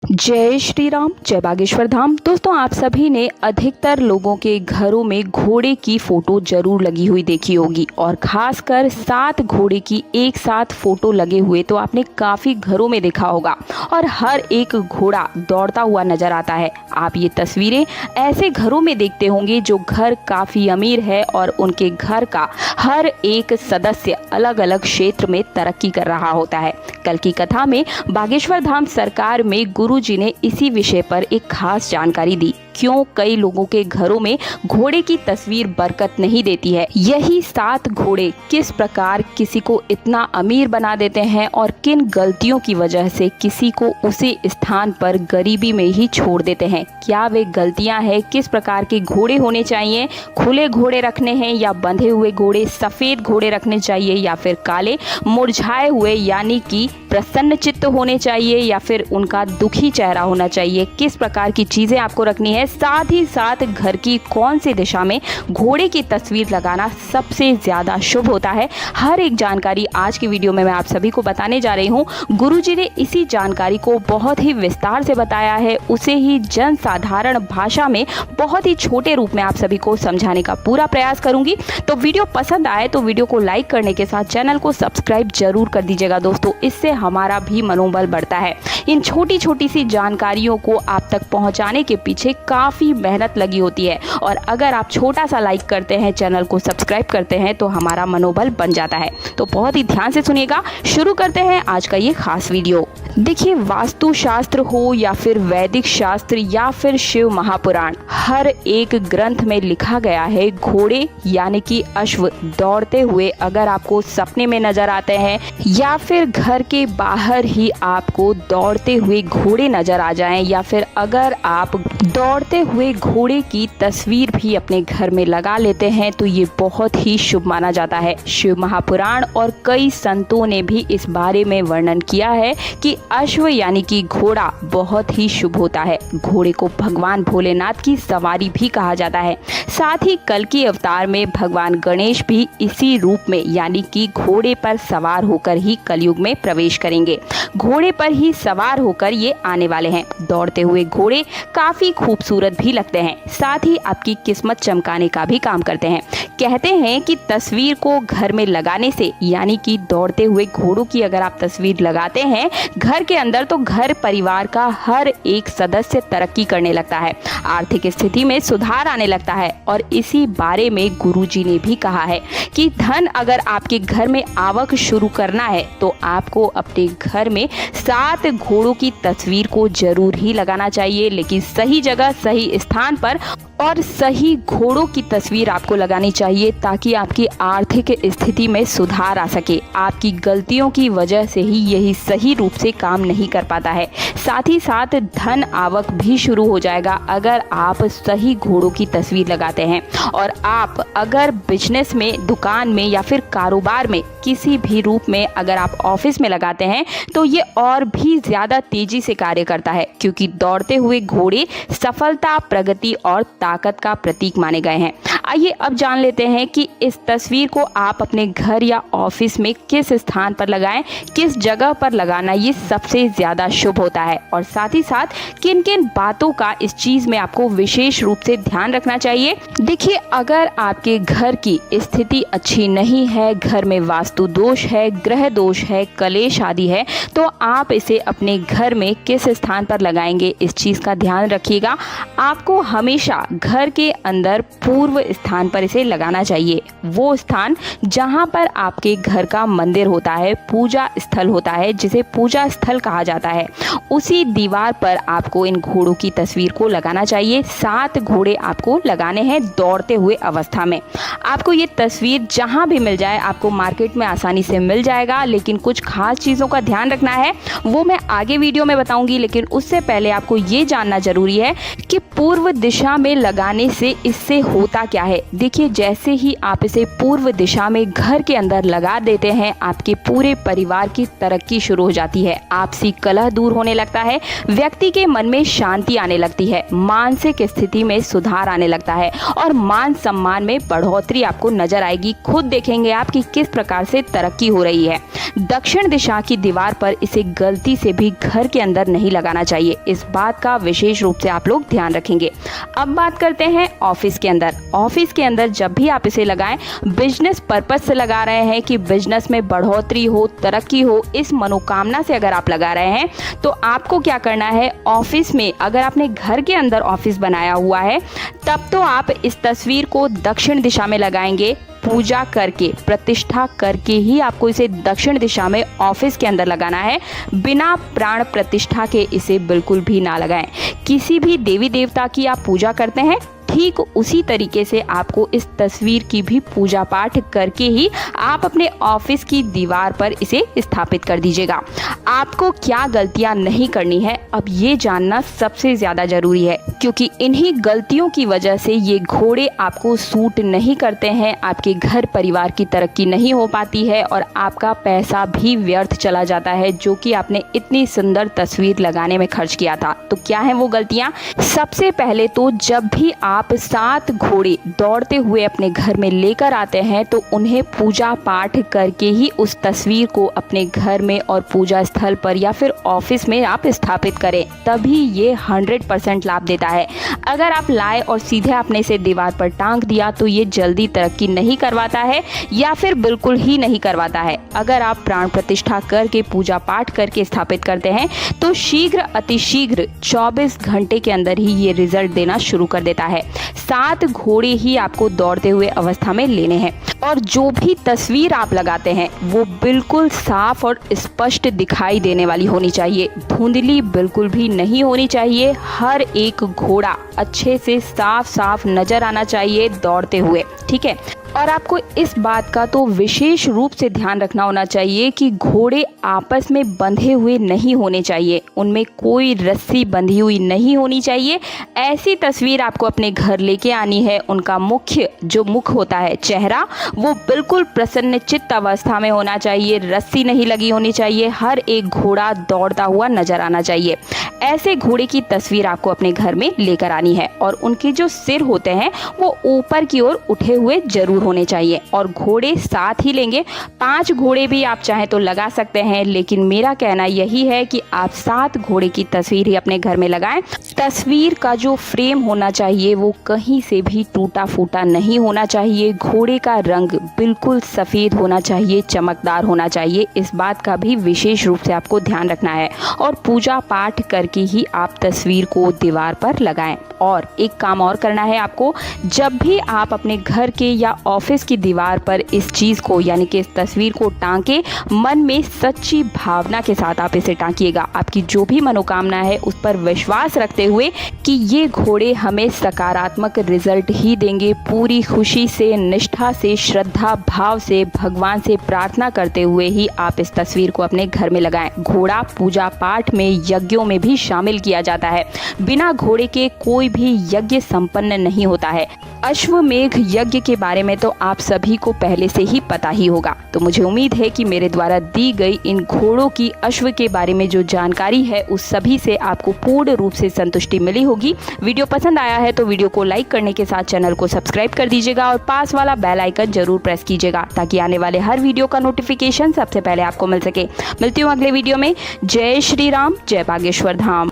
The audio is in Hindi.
जय श्री राम, जय बागेश्वर धाम। दोस्तों, आप सभी ने अधिकतर लोगों के घरों में घोड़े की फोटो जरूर लगी हुई देखी होगी, और खासकर 7 घोड़े की एक साथ फोटो लगे हुए तो आपने काफ़ी घरों में देखा होगा, और हर एक घोड़ा दौड़ता हुआ नजर आता है। आप ये तस्वीरें ऐसे घरों में देखते होंगे जो घर काफ़ी अमीर है और उनके घर का हर एक सदस्य अलग अलग क्षेत्र में तरक्की कर रहा होता है। कल की कथा में बागेश्वर धाम सरकार में गुरुजी ने इसी विषय पर एक खास जानकारी दी। क्यों कई लोगों के घरों में घोड़े की तस्वीर बरकत नहीं देती है, यही 7 घोड़े किस प्रकार किसी को इतना अमीर बना देते हैं और किन गलतियों की वजह से किसी को उसी स्थान पर गरीबी में ही छोड़ देते हैं। क्या वे गलतियां हैं, किस प्रकार के घोड़े होने चाहिए, खुले घोड़े रखने हैं या बंधे हुए घोड़े, सफेद घोड़े रखने चाहिए या फिर काले, मुरझाए हुए यानी कि प्रसन्न चित्त होने चाहिए या फिर उनका दुखी चेहरा होना चाहिए, किस प्रकार की चीजें आपको रखनी है, साथ ही साथ घर की कौन सी दिशा में घोड़े की तस्वीर लगाना सबसे ज्यादा शुभ होता है। हर एक जानकारी आज की वीडियो में मैं आप सभी को बताने जा रही हूँ। गुरुजी ने इसी जानकारी को बहुत ही विस्तार से बताया है, उसे ही जन साधारण भाषा में बहुत ही छोटे रूप में आप सभी को समझाने का पूरा प्रयास करूंगी। तो वीडियो पसंद आए तो वीडियो को लाइक करने के साथ चैनल को सब्सक्राइब जरूर कर दीजिएगा दोस्तों, इससे हमारा भी मनोबल बढ़ता है। इन छोटी छोटी सी जानकारियों को आप तक पहुंचाने के पीछे काफी मेहनत लगी होती है, और अगर आप छोटा सा लाइक करते हैं, चैनल को सब्सक्राइब करते हैं तो हमारा मनोबल बन जाता है। तो बहुत ही ध्यान से सुनिएगा। शुरू करते हैं आज का ये खास वीडियो। देखिए, वास्तु शास्त्र हो या फिर वैदिक शास्त्र या फिर शिव महापुराण, हर एक ग्रंथ में लिखा गया है घोड़े यानी कि अश्व दौड़ते हुए अगर आपको सपने में नजर आते हैं या फिर घर के बाहर ही आपको दौड़ते हुए घोड़े नजर आ जाएं, या फिर अगर आप दौड़ते हुए घोड़े की तस्वीर भी अपने घर में लगा लेते हैं तो ये बहुत ही शुभ माना जाता है। शिव महापुराण और कई संतों ने भी इस बारे में वर्णन किया है कि अश्व यानी कि घोड़ा बहुत ही शुभ होता है। घोड़े को भगवान भोलेनाथ की सवारी भी कहा जाता है। साथ ही कल की अवतार में भगवान गणेश भी इसी रूप में यानी कि घोड़े पर सवार होकर ही कलयुग में प्रवेश करेंगे। घोड़े पर ही सवार होकर ये आने वाले हैं। दौड़ते हुए घोड़े काफी खूबसूरत भी लगते हैं, साथ ही आपकी किस्मत चमकाने का भी काम करते हैं। कहते हैं कि तस्वीर को घर में लगाने से यानी कि दौड़ते हुए घोड़ों की अगर आप तस्वीर लगाते हैं घर के अंदर तो घर परिवार का हर एक सदस्य तरक्की करने लगता है, आर्थिक स्थिति में सुधार आने लगता है। और इसी बारे में गुरुजी ने भी कहा है कि धन अगर आपके घर में आवक शुरू करना है तो आपको अपने घर में 7 घोड़ों की तस्वीर को जरूर ही लगाना चाहिए, लेकिन सही जगह सही स्थान पर, और सही घोड़ों की तस्वीर आपको लगानी चाहिए ताकि आपकी आर्थिक स्थिति में सुधार आ सके। आपकी गलतियों की वजह से ही यही सही रूप से काम नहीं कर पाता है। साथ ही साथ धन आवक भी शुरू हो जाएगा अगर आप सही घोड़ों की तस्वीर लगाते हैं। और आप अगर बिजनेस में, दुकान में या फिर कारोबार में किसी भी रूप में अगर आप ऑफिस में लगाते हैं तो ये और भी ज़्यादा तेजी से कार्य करता है, क्योंकि दौड़ते हुए घोड़े सफलता, प्रगति और ताकत का प्रतीक माने गए हैं। आइए अब जान लेते हैं कि इस तस्वीर को आप अपने घर या ऑफिस में किस स्थान पर लगाएं, किस जगह पर लगाना ये सबसे ज़्यादा शुभ होता है, और साथ ही साथ किन किन बातों का इस चीज़ में आपको विशेष रूप से ध्यान रखना चाहिए। देखिए, अगर आपके घर की स्थिति अच्छी नहीं है, घर में वास्तु दोष है, ग्रह दोष है, कलेश आदि है, तो आप इसे अपने घर में किस स्थान पर लगाएंगे इस चीज़ का ध्यान रखिएगा। आपको हमेशा घर के अंदर पूर्व स्थान पर इसे लगाना चाहिए, वो स्थान जहां पर आपके घर का मंदिर होता है, पूजा स्थल होता है, जिसे पूजा स्थल कहा जाता है, उसी दीवार पर आपको इन घोड़ों की तस्वीर को लगाना चाहिए। 7 घोड़े आपको लगाने हैं दौड़ते हुए अवस्था में। आपको ये तस्वीर जहां भी मिल जाए, आपको मार्केट में आसानी से मिल जाएगा, लेकिन कुछ खास चीज़ों का ध्यान रखना है, वो मैं आगे वीडियो में बताऊंगी। लेकिन उससे पहले आपको ये जानना जरूरी है कि पूर्व दिशा में लगाने से इससे होता क्या है। देखिए, जैसे ही आप इसे पूर्व दिशा में घर के अंदर लगा देते हैं, आपके पूरे परिवार की तरक्की शुरू हो जाती है, आपसी कलह दूर होने लगता है, व्यक्ति के मन में शांति आने लगती है, मानसिक स्थिति में सुधार आने लगता है और मान सम्मान में बढ़ोतरी आपको नजर आएगी। खुद देखेंगे आप कि किस प्रकार से तरक्की हो रही है। दक्षिण दिशा की दीवार पर इसे गलती से भी घर के अंदर नहीं लगाना चाहिए। इस बात का विशेष रूप से आप लोग ध्यान रखेंगे। अब बात करते हैं ऑफिस के अंदर। ऑफिस के अंदर जब भी आप इसे लगाएं, बिजनेस पर्पस से लगा रहे हैं कि बिजनेस में बढ़ोतरी हो, तरक्की हो, इस मनोकामना से अगर आप लगा रहे हैं तो आपको क्या करना है, ऑफिस में अगर आपने घर के अंदर ऑफिस बनाया हुआ है तब तो आप इस तस्वीर को दक्षिण दिशा में लगाएंगे। पूजा करके, प्रतिष्ठा करके ही आपको इसे दक्षिण दिशा में ऑफिस के अंदर लगाना है। बिना प्राण प्रतिष्ठा के इसे बिल्कुल भी ना लगाएं। किसी भी देवी देवता की आप पूजा करते हैं, ठीक उसी तरीके से आपको इस तस्वीर की भी पूजा पाठ करके ही आप अपने ऑफिस की दीवार पर इसे स्थापित कर दीजिएगा। आपको क्या गलतियां नहीं करनी है, अब ये जानना सबसे ज़्यादा ज़रूरी है, क्योंकि इन्हीं गलतियों की वजह से ये घोड़े आपको सूट नहीं करते हैं, आपके घर परिवार की तरक्की नहीं हो पाती है और आपका पैसा भी व्यर्थ चला जाता है जो कि आपने इतनी सुंदर तस्वीर लगाने में खर्च किया था। तो क्या है वो गलतियाँ? सबसे पहले तो जब भी आप 7 घोड़े दौड़ते हुए अपने घर में लेकर आते हैं तो उन्हें पूजा पाठ करके ही उस तस्वीर को अपने घर में और पूजा स्थल पर या फिर ऑफिस में आप स्थापित करें, तभी ये 100% लाभ देता है। अगर आप लाए और सीधे आपने इसे दीवार पर टांग दिया तो ये जल्दी तरक्की नहीं करवाता है या फिर बिल्कुल ही नहीं करवाता है। अगर आप प्राण प्रतिष्ठा करके पूजा पाठ करके स्थापित करते हैं तो शीघ्र अतिशीघ्र 24 घंटे के अंदर ही ये रिजल्ट देना शुरू कर देता है। 7 घोड़े ही आपको दौड़ते हुए अवस्था में लेने हैं और जो भी तस्वीर आप लगाते हैं वो बिल्कुल साफ और स्पष्ट दिखाई देने वाली होनी चाहिए। धुंधली बिल्कुल भी नहीं होनी चाहिए। हर एक घोड़ा अच्छे से साफ साफ नजर आना चाहिए दौड़ते हुए, ठीक है। और आपको इस बात का तो विशेष रूप से ध्यान रखना होना चाहिए कि घोड़े आपस में बंधे हुए नहीं होने चाहिए, उनमें कोई रस्सी बंधी हुई नहीं होनी चाहिए। ऐसी तस्वीर आपको अपने घर लेके आनी है। उनका मुख्य जो मुख होता है, चेहरा, वो बिल्कुल प्रसन्नचित्त अवस्था में होना चाहिए, रस्सी नहीं लगी होनी चाहिए, हर एक घोड़ा दौड़ता हुआ नजर आना चाहिए। ऐसे घोड़े की तस्वीर आपको अपने घर में लेकर आनी है और उनके जो सिर होते हैं वो ऊपर की ओर उठे हुए जरूर होने चाहिए और घोड़े साथ ही लेंगे। 5 घोड़े भी आप चाहें तो लगा सकते हैं, लेकिन मेरा कहना यही है कि आप 7 घोड़े की तस्वीर ही अपने घर में लगाएं। तस्वीर का जो फ्रेम होना चाहिए वो कहीं से भी टूटा फूटा नहीं होना चाहिए। घोड़े का रंग बिल्कुल सफ़ेद होना चाहिए, चमकदार होना चाहिए। इस बात का भी विशेष रूप से आपको ध्यान रखना है और पूजा पाठ करके ही आप तस्वीर को दीवार पर लगाएं। और एक काम और करना है आपको, जब भी आप अपने घर के या ऑफिस की दीवार पर इस चीज़ को यानी कि इस तस्वीर को टांके, मन में सच्ची भावना के साथ आप इसे टांकिएगा। आपकी जो भी मनोकामना है उस पर विश्वास रखते हुए कि ये घोड़े हमें सकारात्मक रिजल्ट ही देंगे। पूरी खुशी से, निष्ठा से, श्रद्धा भाव से, भगवान से प्रार्थना करते हुए ही आप इस तस्वीर को अपने घर में लगाएं। घोड़ा पूजा पाठ में, यज्ञों में भी शामिल किया जाता है। बिना घोड़े के कोई भी यज्ञ संपन्न नहीं होता है। अश्वमेघ यज्ञ के बारे में तो आप सभी को पहले से ही पता ही होगा। तो मुझे उम्मीद है कि मेरे द्वारा दी गई इन घोड़ों की, अश्व के बारे में जो जानकारी है उस सभी से आपको पूर्ण रूप से संतुष्टि मिली होगी। वीडियो पसंद आया है तो वीडियो को लाइक करने के साथ चैनल को सब्सक्राइब कर दीजिएगा और पास वाला बेल आइकन जरूर प्रेस कीजिएगा ताकि आने वाले हर वीडियो का नोटिफिकेशन सबसे पहले आपको मिल सके। मिलती हूँ अगले वीडियो में। जय श्री राम, जय बागेश्वर धाम।